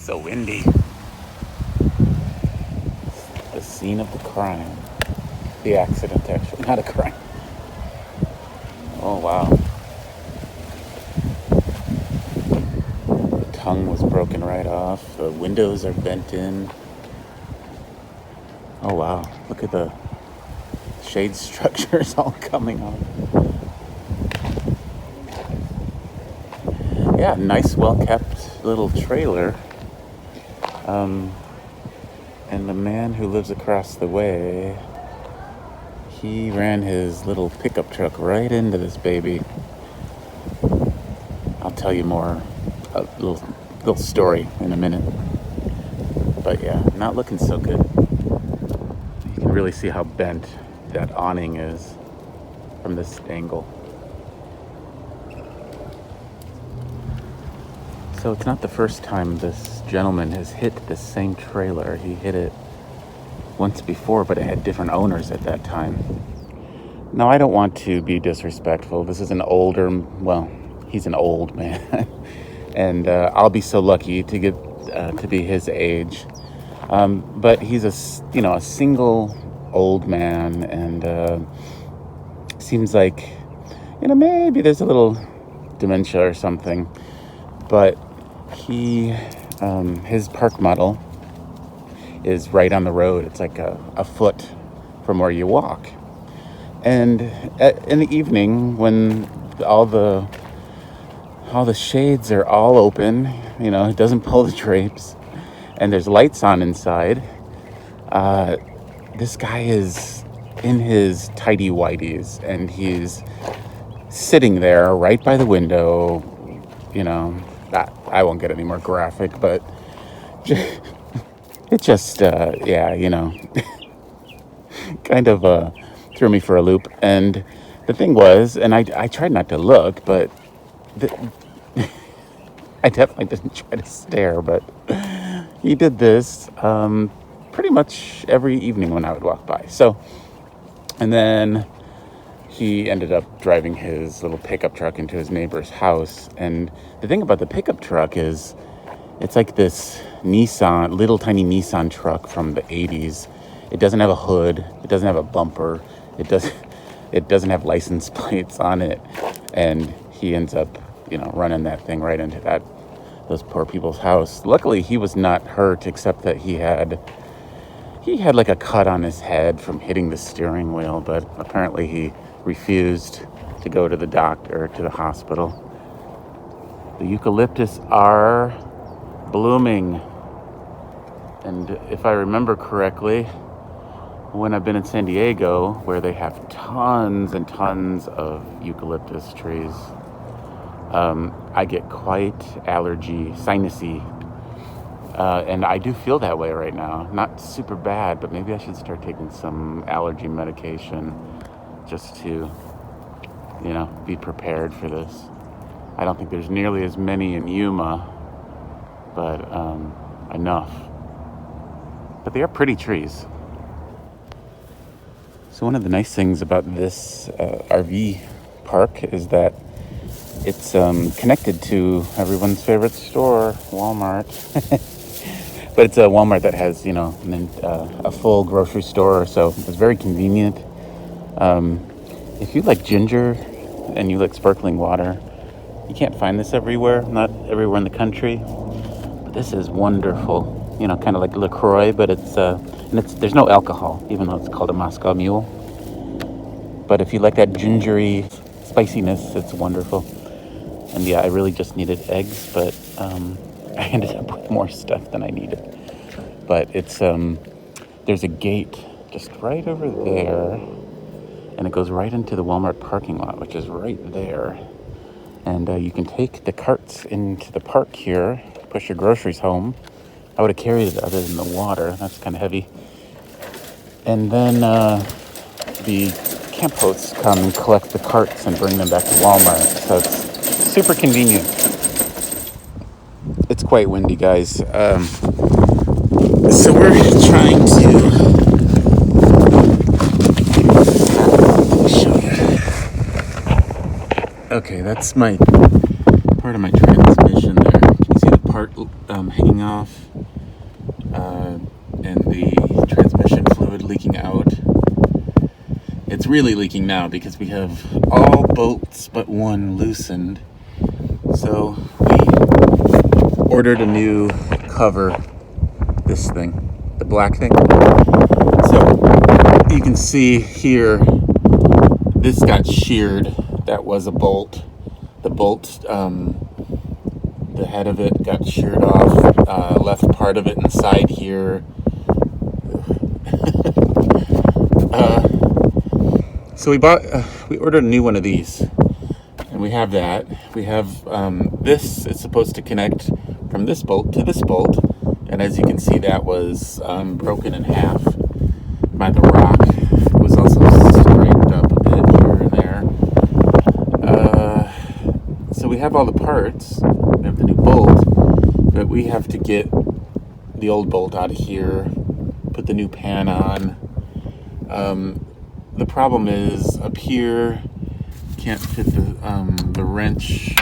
So windy. The scene of the crime. The accident, actually, not a crime. Oh, wow. The tongue was broken right off. The windows are bent in. Oh, wow. Look at the shade structures all coming off. Yeah, nice, well-kept little trailer. And the man who lives across the way, he ran his little pickup truck right into this baby. I'll tell you more, a little story in a minute. But yeah, not looking so good. You can really see how bent that awning is from this angle. So it's not the first time this gentleman has hit this same trailer. He hit it once before, but it had different owners at that time. Now, I don't want to be disrespectful. This is an older, well, he's an old man. And I'll be so lucky to get to be his age. But he's a single old man, and seems like, maybe there's a little dementia or something. But his park model is right on the road. It's like a foot from where you walk. And in the evening, when all the shades are all open, it doesn't pull the drapes, and there's lights on inside, this guy is in his tidy whities, and he's sitting there right by the window. I won't get any more graphic, but it just, kind of threw me for a loop. And the thing was, and I tried not to look, but I definitely didn't try to stare, but he did this pretty much every evening when I would walk by. So, and then he ended up driving his little pickup truck into his neighbor's house. And the thing about the pickup truck is it's like this little tiny Nissan truck from the 80s. It doesn't have a hood. It doesn't have a bumper. It doesn't have license plates on it. And he ends up, running that thing right into those poor people's house. Luckily, he was not hurt, except that he had like a cut on his head from hitting the steering wheel, but apparently he refused to go to the doctor, to the hospital. The eucalyptus are blooming. And if I remember correctly, when I've been in San Diego, where they have tons and tons of eucalyptus trees, I get quite sinusy. And I do feel that way right now. Not super bad, but maybe I should start taking some allergy medication just to, be prepared for this. I don't think there's nearly as many in Yuma, but enough. But they are pretty trees. So one of the nice things about this RV park is that it's connected to everyone's favorite store, Walmart. But it's a Walmart that has, a full grocery store, so it's very convenient. If you like ginger and you like sparkling water, you can't find this everywhere, not everywhere in the country. But this is wonderful. Kind of like LaCroix, but there's no alcohol, even though it's called a Moscow Mule. But if you like that gingery spiciness, it's wonderful. And yeah, I really just needed eggs, but I ended up with more stuff than I needed. But it's there's a gate just right over there, and it goes right into the Walmart parking lot, which is right there. And you can take the carts into the park here, push your groceries home. I would have carried it other than the water. That's kind of heavy. And then the camp hosts come and collect the carts and bring them back to Walmart. So it's super convenient. It's quite windy, guys. So we're trying to show you. Okay, that's part of my transmission there. Can you see the part hanging off, and the transmission fluid leaking out. It's really leaking now because we have all bolts but one loosened. So we ordered a new cover, this thing, the black thing. So you can see here, this got sheared. That was a bolt. The bolt, the head of it got sheared off, left part of it inside here. So we ordered a new one of these, and we have that. We have this is supposed to connect from this bolt to this bolt, and as you can see, that was broken in half by the rock. It was also scraped up a bit here and there. So we have all the parts. We have the new bolt, but we have to get the old bolt out of here, put the new pan on. The problem is up here, can't fit the wrench.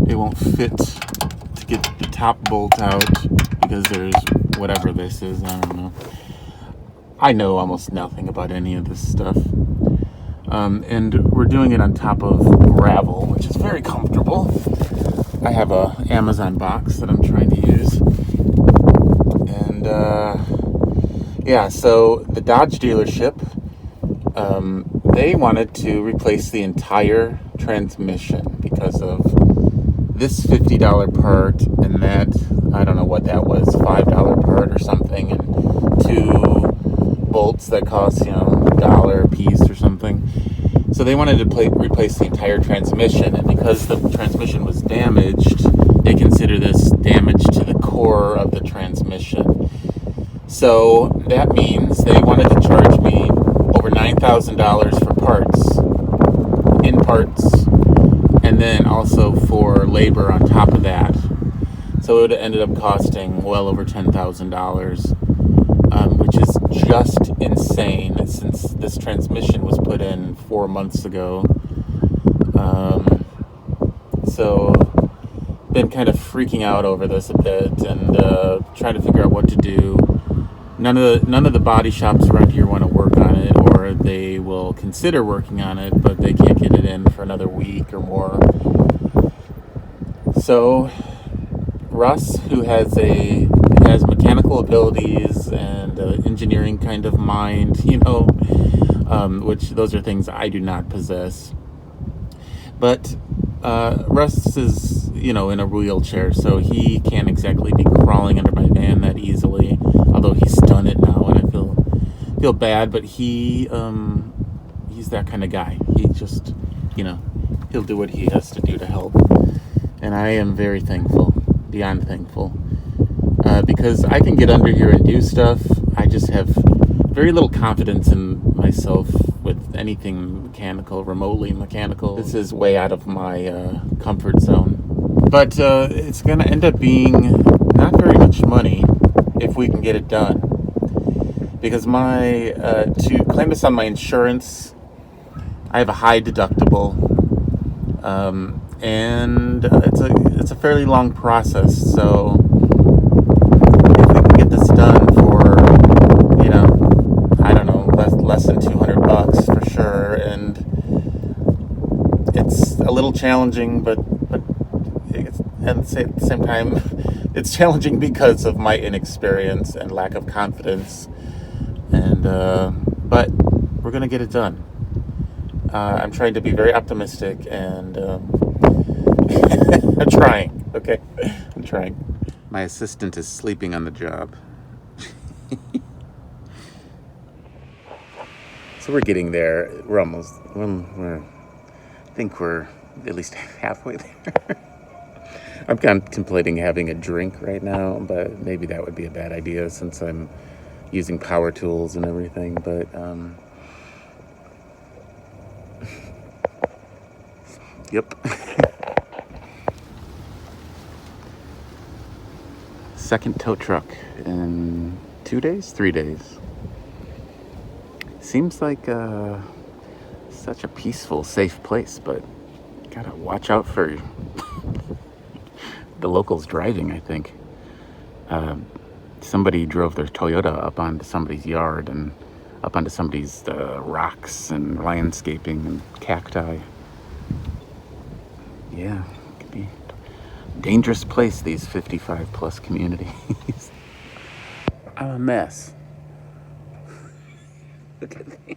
It won't fit to get the top bolt out because there's whatever this is, I don't know. I know almost nothing about any of this stuff. And we're doing it on top of gravel, which is very comfortable. I have a Amazon box that I'm trying to use. And yeah, so the Dodge dealership, they wanted to replace the entire transmission because of this $50 part and that, I don't know what that was, $5 part or something, and two bolts that cost, $1 a piece or something. So they wanted to replace the entire transmission, and because the transmission was damaged, they consider this damage to the core of the transmission. So that means they wanted to charge me over $9,000 for parts, in parts, and then also for labor on top of that. So it would have ended up costing well over $10,000, which is just insane since this transmission was put in 4 months ago. So been kind of freaking out over this a bit and trying to figure out what to do. None of the body shops around here want to work on it, or they will consider working on it, but they can't get it in for another week or more. So Russ, who has mechanical abilities and engineering kind of mind, which those are things I do not possess. But Russ is, in a wheelchair, so he can't exactly be crawling under my van that easily. Although he's done it now, and I feel bad, but he's that kind of guy. He just, he'll do what he has to do to help. And I am very thankful, beyond thankful, because I can get under here and do stuff. I just have very little confidence in myself with anything mechanical, remotely mechanical. This is way out of my comfort zone. But it's going to end up being not very much money if we can get it done. Because to claim this on my insurance, I have a high deductible, and it's a fairly long process. So if we can get this done for, I don't know, less than $200 for sure, and it's a little challenging, but at the same time, it's challenging because of my inexperience and lack of confidence. And but we're gonna get it done. I'm trying to be very optimistic, and I'm trying. Okay, I'm trying. My assistant is sleeping on the job. So we're getting there. We're almost. I think we're at least halfway there. I'm contemplating having a drink right now, but maybe that would be a bad idea since I'm using power tools and everything. But yep. Second tow truck in 2 days, 3 days. Seems like such a peaceful, safe place, but gotta watch out for the locals driving, I think. Somebody drove their Toyota up onto somebody's yard and up onto somebody's rocks and landscaping and cacti. Yeah, it could be a dangerous place, these 55 plus communities. I'm a mess. Look at me.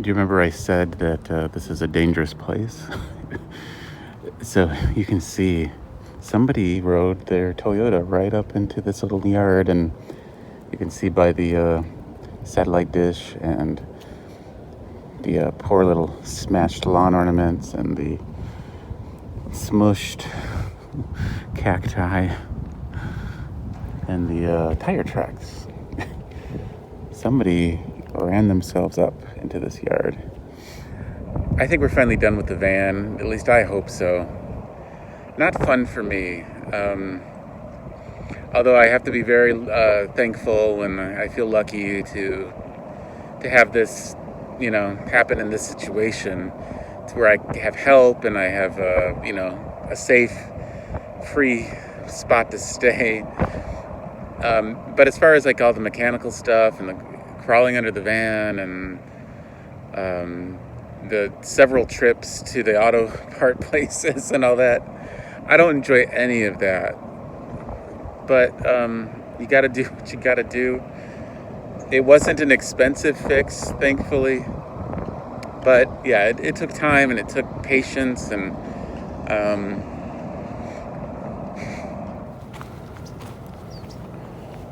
Do you remember I said that this is a dangerous place? So you can see somebody rode their Toyota right up into this little yard, and you can see by the satellite dish and the poor little smashed lawn ornaments and the smushed cacti and the tire tracks. Somebody ran themselves up into this yard. I think we're finally done with the van. At least I hope so. Not fun for me. Although I have to be very thankful, and I feel lucky to have this, happen in this situation, to where I have help and I have, a safe, free spot to stay. But as far as like all the mechanical stuff and the crawling under the van and the several trips to the auto part places and all that, I don't enjoy any of that. But you got to do what you got to do. It wasn't an expensive fix, thankfully. But yeah, it took time and it took patience, and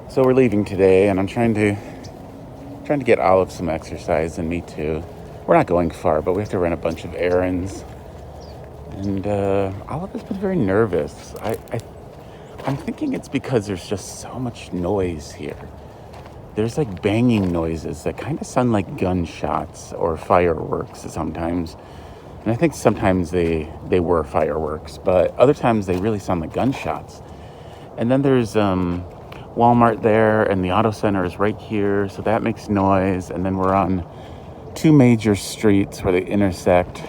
so we're leaving today, and I'm trying to get Olive some exercise, and me too. We're not going far, but we have to run a bunch of errands. And Olive has been very nervous. I'm thinking it's because there's just so much noise here. There's like banging noises that kind of sound like gunshots or fireworks sometimes. And I think sometimes they were fireworks, but other times they really sound like gunshots. And then there's Walmart there, and the auto center is right here, so that makes noise. And then we're on two major streets where they intersect.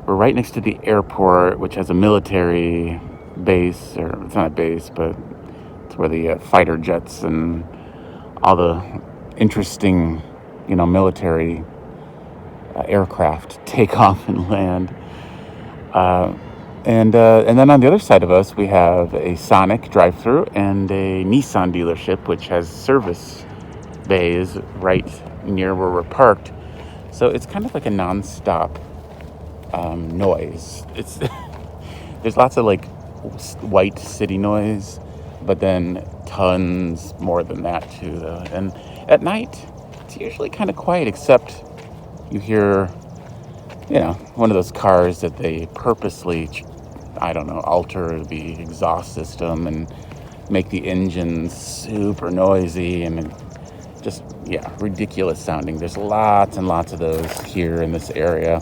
We're right next to the airport, which has a military base, or it's not a base, but it's where the fighter jets and all the interesting, military aircraft take off and land. And then on the other side of us, we have a Sonic drive-thru and a Nissan dealership, which has service bays right near where we're parked. So it's kind of like a non-stop noise. It's there's lots of like white city noise, but then tons more than that too, though. And at night, it's usually kind of quiet, except you hear, one of those cars that they purposely, alter the exhaust system and make the engine super noisy and just, ridiculous sounding. There's lots and lots of those here in this area.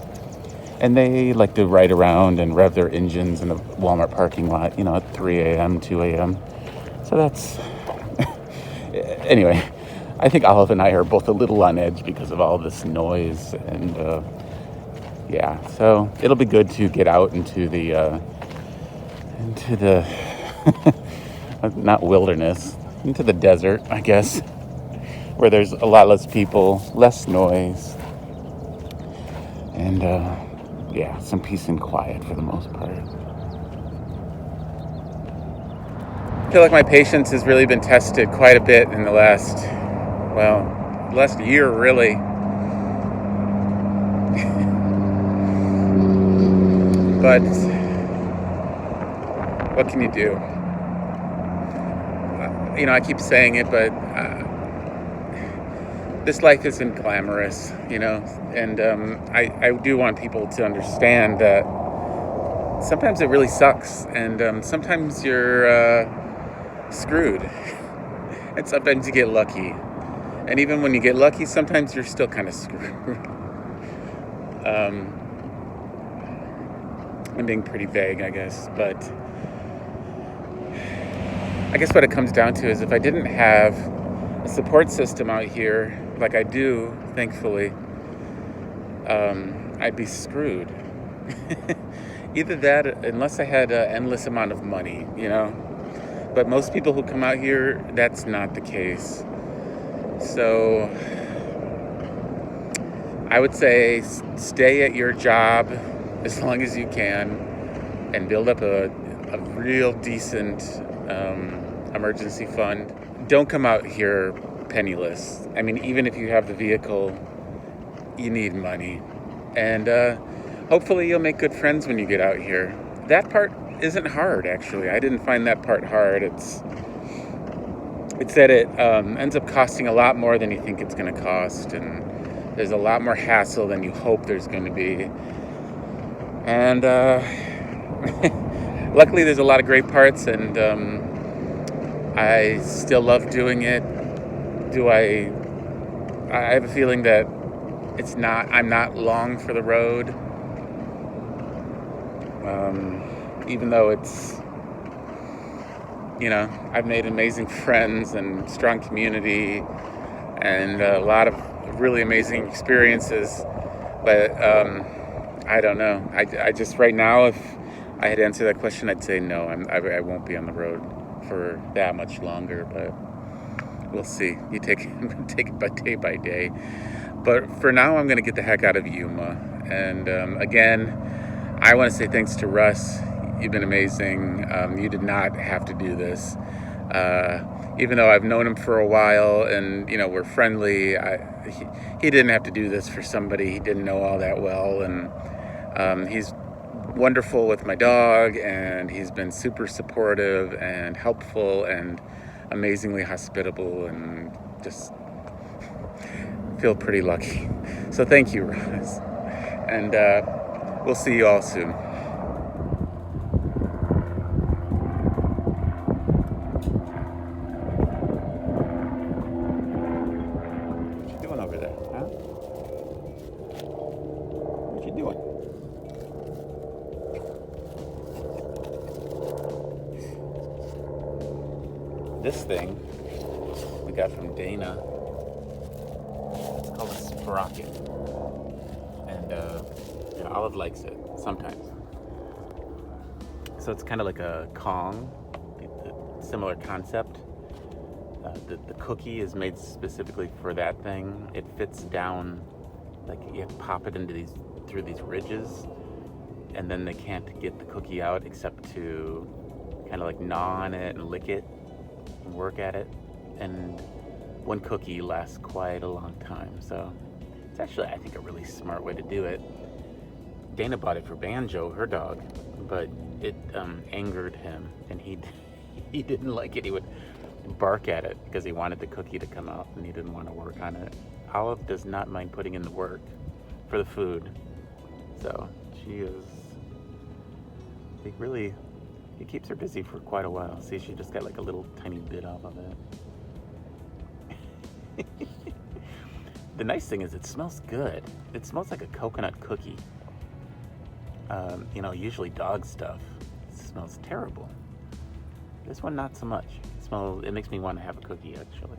And they like to ride around and rev their engines in the Walmart parking lot, at 3 a.m., 2 a.m. So that's... Anyway, I think Olive and I are both a little on edge because of all this noise. And, so it'll be good to get out into the not wilderness, into the desert, I guess, where there's a lot less people, less noise, and, some peace and quiet for the most part. I feel like my patience has really been tested quite a bit in the last year, really. But what can you do? I keep saying it, but this life isn't glamorous, you know, and I do want people to understand that sometimes it really sucks, and sometimes you're screwed, and sometimes you get lucky, and even when you get lucky, sometimes you're still kind of screwed. I'm being pretty vague, I guess, but I guess what it comes down to is if I didn't have a support system out here like I do, thankfully, I'd be screwed. Either that, unless I had an endless amount of money, you know. But most people who come out here, that's not the case. So I would say stay at your job as long as you can and build up a real decent emergency fund. Don't come out here penniless. I mean, even if you have the vehicle, you need money. And hopefully you'll make good friends when you get out here. That part isn't hard, actually. I didn't find that part hard. It's that it ends up costing a lot more than you think it's going to cost, and there's a lot more hassle than you hope there's going to be. And luckily there's a lot of great parts, and I still love doing it. I have a feeling that I'm not long for the road. Even though it's, you know, I've made amazing friends and strong community and a lot of really amazing experiences. But I don't know. I just, right now, if I had answered that question, I'd say no. I won't be on the road for that much longer, but we'll see. I'm going to take it day by day. But for now, I'm going to get the heck out of Yuma. And again, I want to say thanks to Russ. You've been amazing. You did not have to do this. Even though I've known him for a while and, you know, we're friendly, he didn't have to do this for somebody he didn't know all that well. And he's wonderful with my dog, and he's been super supportive and helpful and amazingly hospitable, and just feel pretty lucky. So thank you, Russ. And we'll see you all soon. What you doing over there, huh? What you doing? This thing we got from Dana. It's called a sprocket. And yeah, Olive likes it sometimes. So it's kind of like a Kong, similar concept. The cookie is made specifically for that thing. It fits down, like you have to pop it through these ridges, and then they can't get the cookie out except to kind of like gnaw on it and lick it and work at it. And one cookie lasts quite a long time. So it's actually, I think, a really smart way to do it. Dana bought it for Banjo, her dog, but it angered him, and he didn't like it. He would bark at it because he wanted the cookie to come out, and he didn't want to work on it. Olive does not mind putting in the work for the food, so it keeps her busy for quite a while. See, she just got like a little tiny bit off of it. The nice thing is it smells good. It smells like a coconut cookie. You know, usually dog stuff smells terrible. This one, not so much. It makes me want to have a cookie, actually.